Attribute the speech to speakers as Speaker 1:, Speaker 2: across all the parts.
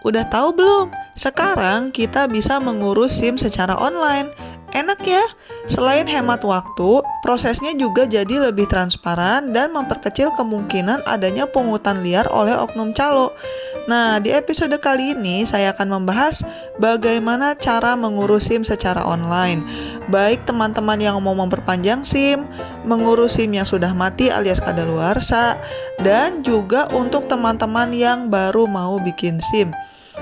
Speaker 1: Udah tahu belum? Sekarang kita bisa mengurus SIM secara online. Enak ya? Selain hemat waktu, prosesnya juga jadi lebih transparan dan memperkecil kemungkinan adanya pungutan liar oleh oknum calo. Nah, di episode kali ini saya akan membahas bagaimana cara mengurus SIM secara online. Baik teman-teman yang mau memperpanjang SIM, mengurus SIM yang sudah mati alias kadaluarsa, dan juga untuk teman-teman yang baru mau bikin SIM.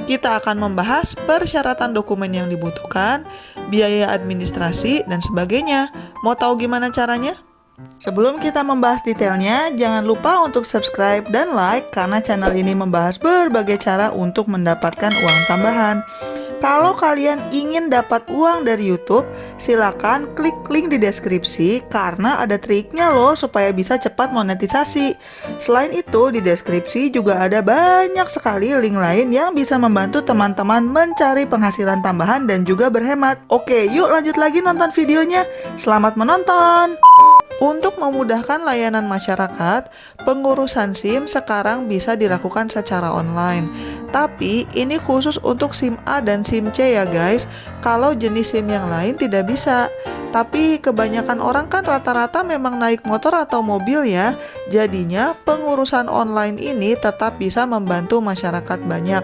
Speaker 1: Kita akan membahas persyaratan dokumen yang dibutuhkan, biaya administrasi, dan sebagainya. Mau tahu gimana caranya? Sebelum kita membahas detailnya, jangan lupa untuk subscribe dan like karena channel ini membahas berbagai cara untuk mendapatkan uang tambahan. Kalau kalian ingin dapat uang dari YouTube, silakan klik link di deskripsi karena ada triknya loh supaya bisa cepat monetisasi. Selain itu, di deskripsi juga ada banyak sekali link lain yang bisa membantu teman-teman mencari penghasilan tambahan dan juga berhemat. Oke, yuk lanjut lagi nonton videonya. Selamat menonton! Untuk memudahkan layanan masyarakat, pengurusan SIM sekarang bisa dilakukan secara online. Tapi ini khusus untuk SIM A dan SIM C ya guys. Kalau jenis SIM yang lain tidak bisa. Tapi kebanyakan orang kan rata-rata memang naik motor atau mobil ya. Jadinya pengurusan online ini tetap bisa membantu masyarakat banyak.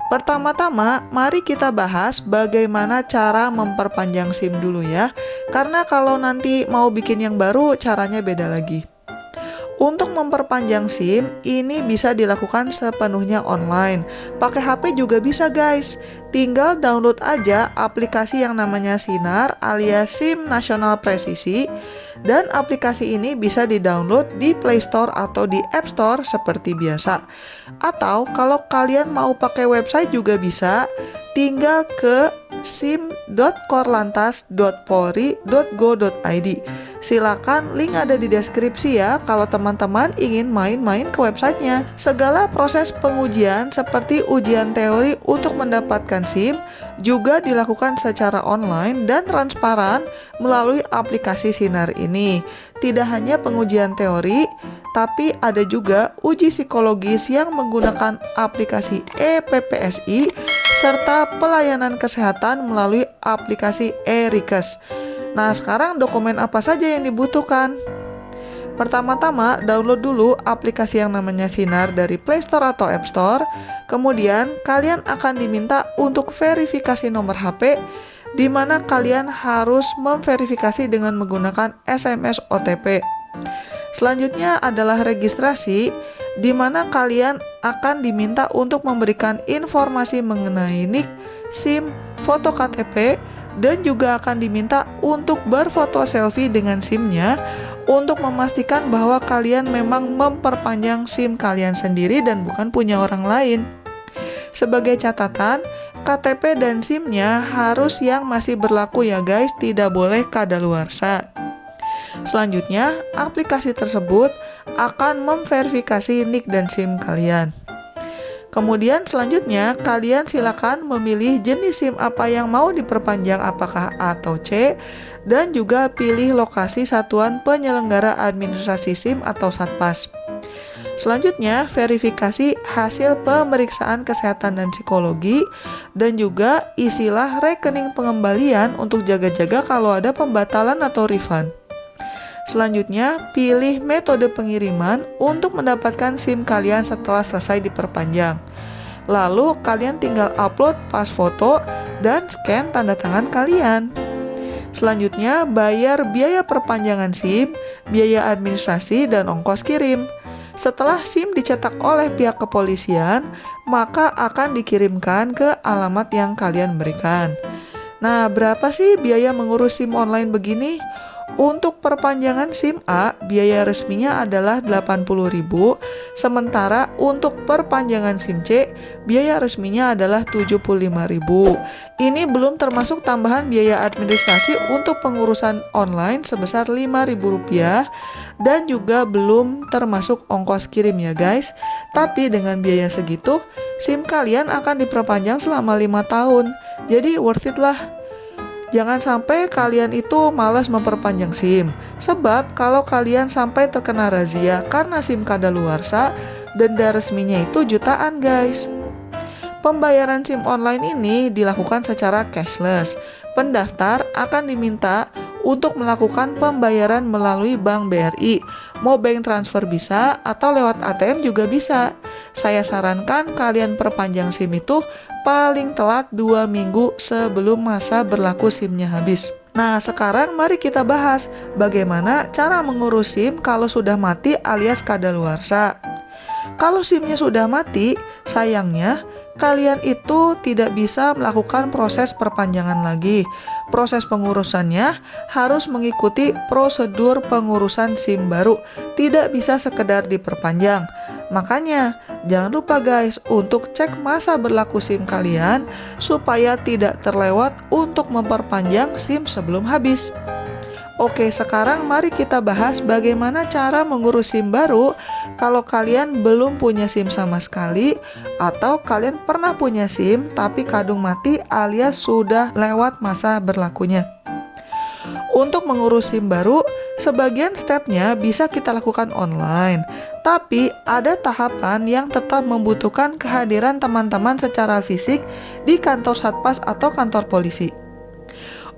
Speaker 1: Pertama-tama, mari kita bahas bagaimana cara memperpanjang SIM dulu ya. Karena kalau nanti mau bikin yang baru, caranya beda lagi. Untuk memperpanjang SIM, ini bisa dilakukan sepenuhnya online. Pakai HP juga bisa guys. Tinggal download aja aplikasi yang namanya Sinar alias SIM Nasional Presisi. Dan aplikasi ini bisa di-download di Play Store atau di App Store seperti biasa. Atau kalau kalian mau pakai website juga bisa. Tinggal ke sim.korlantas.polri.go.id. Silakan, link ada di deskripsi ya kalau teman-teman ingin main-main ke websitenya. Segala proses pengujian seperti ujian teori untuk mendapatkan SIM juga dilakukan secara online dan transparan melalui aplikasi Sinar ini. Tidak hanya pengujian teori, tapi ada juga uji psikologis yang menggunakan aplikasi ePPSI serta pelayanan kesehatan melalui aplikasi e-Rikes. Nah, sekarang dokumen apa saja yang dibutuhkan? Pertama-tama, download dulu aplikasi yang namanya Sinar dari Play Store atau App Store. Kemudian, kalian akan diminta untuk verifikasi nomor HP, di mana kalian harus memverifikasi dengan menggunakan SMS OTP. Selanjutnya adalah registrasi, di mana kalian akan diminta untuk memberikan informasi mengenai NIK, SIM, foto KTP, dan juga akan diminta untuk berfoto selfie dengan SIM-nya untuk memastikan bahwa kalian memang memperpanjang SIM kalian sendiri dan bukan punya orang lain. Sebagai catatan, KTP dan SIM-nya harus yang masih berlaku ya guys, tidak boleh kadaluarsa. Selanjutnya, aplikasi tersebut akan memverifikasi NIK dan SIM kalian. Kemudian selanjutnya, kalian silakan memilih jenis SIM apa yang mau diperpanjang, apakah A atau C, dan juga pilih lokasi satuan penyelenggara administrasi SIM atau Satpas. Selanjutnya, verifikasi hasil pemeriksaan kesehatan dan psikologi, dan juga isilah rekening pengembalian untuk jaga-jaga kalau ada pembatalan atau refund. Selanjutnya, pilih metode pengiriman untuk mendapatkan SIM kalian setelah selesai diperpanjang. Lalu, kalian tinggal upload pas foto dan scan tanda tangan kalian. Selanjutnya, bayar biaya perpanjangan SIM, biaya administrasi, dan ongkos kirim. Setelah SIM dicetak oleh pihak kepolisian, maka akan dikirimkan ke alamat yang kalian berikan. Nah, berapa sih biaya mengurus SIM online begini? Untuk perpanjangan SIM A, biaya resminya adalah Rp80.000, sementara untuk perpanjangan SIM C, biaya resminya adalah Rp75.000. Ini belum termasuk tambahan biaya administrasi untuk pengurusan online sebesar Rp5.000 dan juga belum termasuk ongkos kirim ya guys. Tapi dengan biaya segitu, SIM kalian akan diperpanjang selama 5 tahun. Jadi worth it lah. Jangan sampai kalian itu malas memperpanjang SIM. Sebab kalau kalian sampai terkena razia karena SIM kadaluarsa, denda resminya itu jutaan guys. Pembayaran SIM online ini dilakukan secara cashless. Pendaftar akan diminta untuk melakukan pembayaran melalui Bank BRI. Mau bank transfer bisa atau lewat ATM juga bisa. Saya sarankan kalian perpanjang SIM itu paling telat 2 minggu sebelum masa berlaku SIM-nya habis. Nah, sekarang mari kita bahas bagaimana cara mengurus SIM kalau sudah mati alias kadaluarsa. Kalau SIM-nya sudah mati, sayangnya kalian itu tidak bisa melakukan proses perpanjangan lagi. Proses pengurusannya harus mengikuti prosedur pengurusan SIM baru, tidak bisa sekedar diperpanjang. Makanya, jangan lupa guys untuk cek masa berlaku SIM kalian supaya tidak terlewat untuk memperpanjang SIM sebelum habis. Oke, sekarang mari kita bahas bagaimana cara mengurus SIM baru kalau kalian belum punya SIM sama sekali atau kalian pernah punya SIM tapi kadung mati alias sudah lewat masa berlakunya. Untuk mengurus SIM baru, sebagian stepnya bisa kita lakukan online, tapi ada tahapan yang tetap membutuhkan kehadiran teman-teman secara fisik di kantor Satpas atau kantor polisi.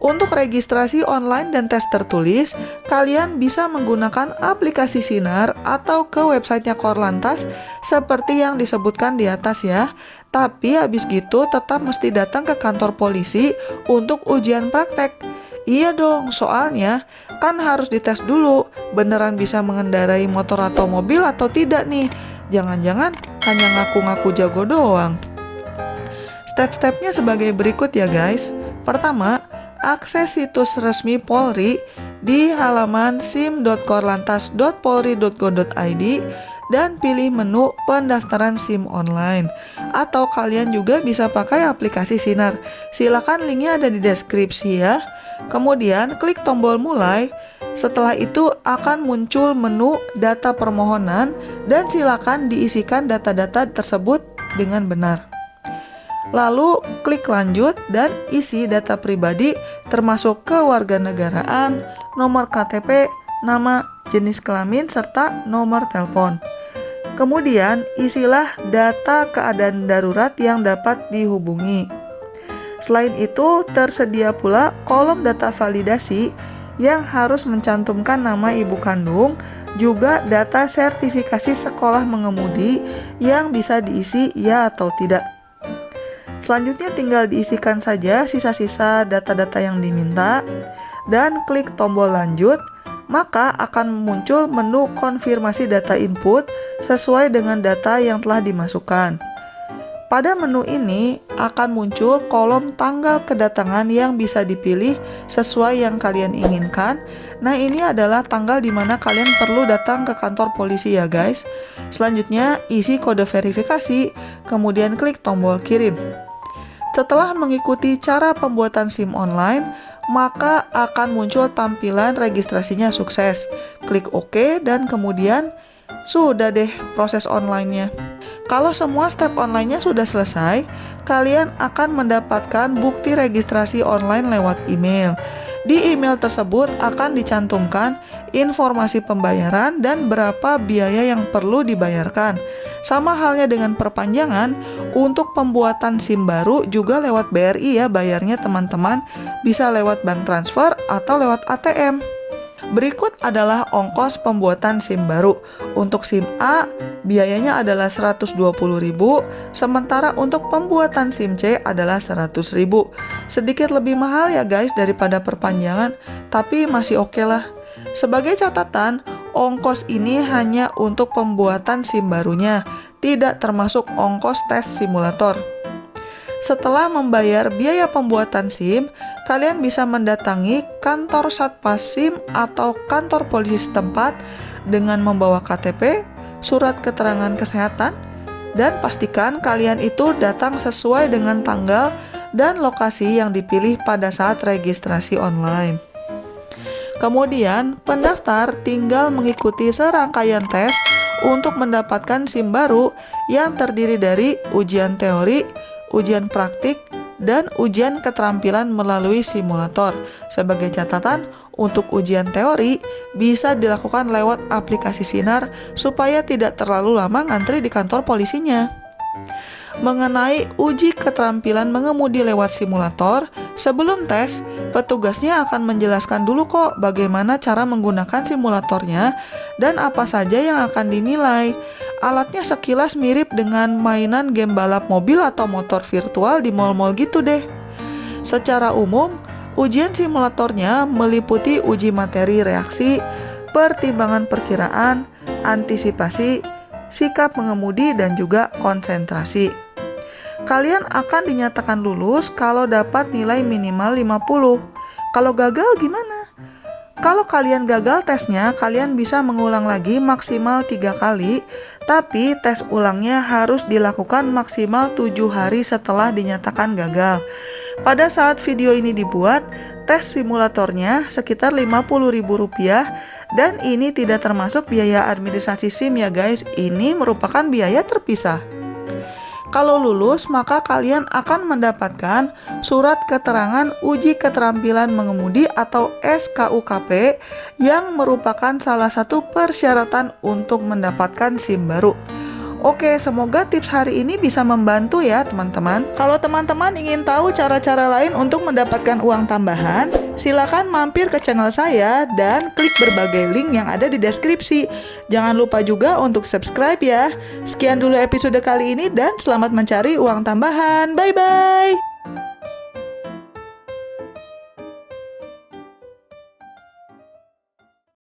Speaker 1: Untuk registrasi online dan tes tertulis, kalian bisa menggunakan aplikasi Sinar atau ke websitenya Korlantas seperti yang disebutkan di atas ya. Tapi habis gitu tetap mesti datang ke kantor polisi untuk ujian praktek. Iya dong, soalnya kan harus dites dulu beneran bisa mengendarai motor atau mobil atau tidak nih. Jangan-jangan hanya ngaku-ngaku jago doang. Step-stepnya sebagai berikut ya guys. Pertama, akses situs resmi Polri di halaman sim.korlantas.polri.go.id dan pilih menu pendaftaran SIM online. Atau kalian juga bisa pakai aplikasi Sinar. Silakan linknya ada di deskripsi ya. Kemudian klik tombol mulai. Setelah itu akan muncul menu data permohonan dan silakan diisikan data-data tersebut dengan benar. Lalu klik lanjut dan isi data pribadi termasuk kewarganegaraan, nomor KTP, nama, jenis kelamin, serta nomor telepon. Kemudian isilah data keadaan darurat yang dapat dihubungi. Selain itu tersedia pula kolom data validasi yang harus mencantumkan nama ibu kandung, juga data sertifikasi sekolah mengemudi yang bisa diisi ya atau tidak. Selanjutnya tinggal diisikan saja sisa-sisa data-data yang diminta dan klik tombol lanjut, maka akan muncul menu konfirmasi data input sesuai dengan data yang telah dimasukkan. Pada menu ini akan muncul kolom tanggal kedatangan yang bisa dipilih sesuai yang kalian inginkan. Nah, ini adalah tanggal di mana kalian perlu datang ke kantor polisi ya guys. Selanjutnya isi kode verifikasi, kemudian klik tombol kirim. Setelah mengikuti cara pembuatan SIM online, maka akan muncul tampilan registrasinya sukses. Klik OK dan kemudian sudah deh proses online-nya. Kalau semua step online-nya sudah selesai, kalian akan mendapatkan bukti registrasi online lewat email. Di email tersebut akan dicantumkan informasi pembayaran dan berapa biaya yang perlu dibayarkan. Sama halnya dengan perpanjangan, untuk pembuatan SIM baru juga lewat BRI ya bayarnya teman-teman, bisa lewat bank transfer atau lewat ATM. Berikut adalah ongkos pembuatan SIM baru. Untuk SIM A, biayanya adalah 120.000, sementara untuk pembuatan SIM C adalah 100.000. Sedikit lebih mahal ya guys daripada perpanjangan, tapi masih oke lah. Sebagai catatan, ongkos ini hanya untuk pembuatan SIM barunya, tidak termasuk ongkos tes simulator. Setelah membayar biaya pembuatan SIM, kalian bisa mendatangi kantor Satpas SIM atau kantor polisi setempat dengan membawa KTP, surat keterangan kesehatan, dan pastikan kalian itu datang sesuai dengan tanggal dan lokasi yang dipilih pada saat registrasi online. Kemudian, pendaftar tinggal mengikuti serangkaian tes untuk mendapatkan SIM baru yang terdiri dari ujian teori, ujian praktik, dan ujian keterampilan melalui simulator. Sebagai catatan, untuk ujian teori bisa dilakukan lewat aplikasi Sinar supaya tidak terlalu lama ngantri di kantor polisinya. mengenai uji keterampilan mengemudi lewat simulator. Sebelum tes, petugasnya akan menjelaskan dulu kok bagaimana cara menggunakan simulatornya dan apa saja yang akan dinilai. Alatnya sekilas mirip dengan mainan game balap mobil atau motor virtual di mall-mall gitu deh. Secara umum, ujian simulatornya meliputi uji materi reaksi, pertimbangan perkiraan, antisipasi, sikap mengemudi, dan juga konsentrasi. Kalian akan dinyatakan lulus kalau dapat nilai minimal 50. Kalau gagal gimana? Kalau kalian gagal tesnya, kalian bisa mengulang lagi maksimal 3 kali, tapi tes ulangnya harus dilakukan maksimal 7 hari setelah dinyatakan gagal. Pada saat video ini dibuat, tes simulatornya sekitar Rp50.000 dan ini tidak termasuk biaya administrasi SIM ya guys, ini merupakan biaya terpisah. Kalau lulus, maka kalian akan mendapatkan surat keterangan uji keterampilan mengemudi atau SKUKP yang merupakan salah satu persyaratan untuk mendapatkan SIM baru. Oke, semoga tips hari ini bisa membantu ya teman-teman. Kalau teman-teman ingin tahu cara-cara lain untuk mendapatkan uang tambahan, silakan mampir ke channel saya dan klik berbagai link yang ada di deskripsi. Jangan lupa juga untuk subscribe ya. Sekian dulu episode kali ini dan selamat mencari uang tambahan. Bye-bye!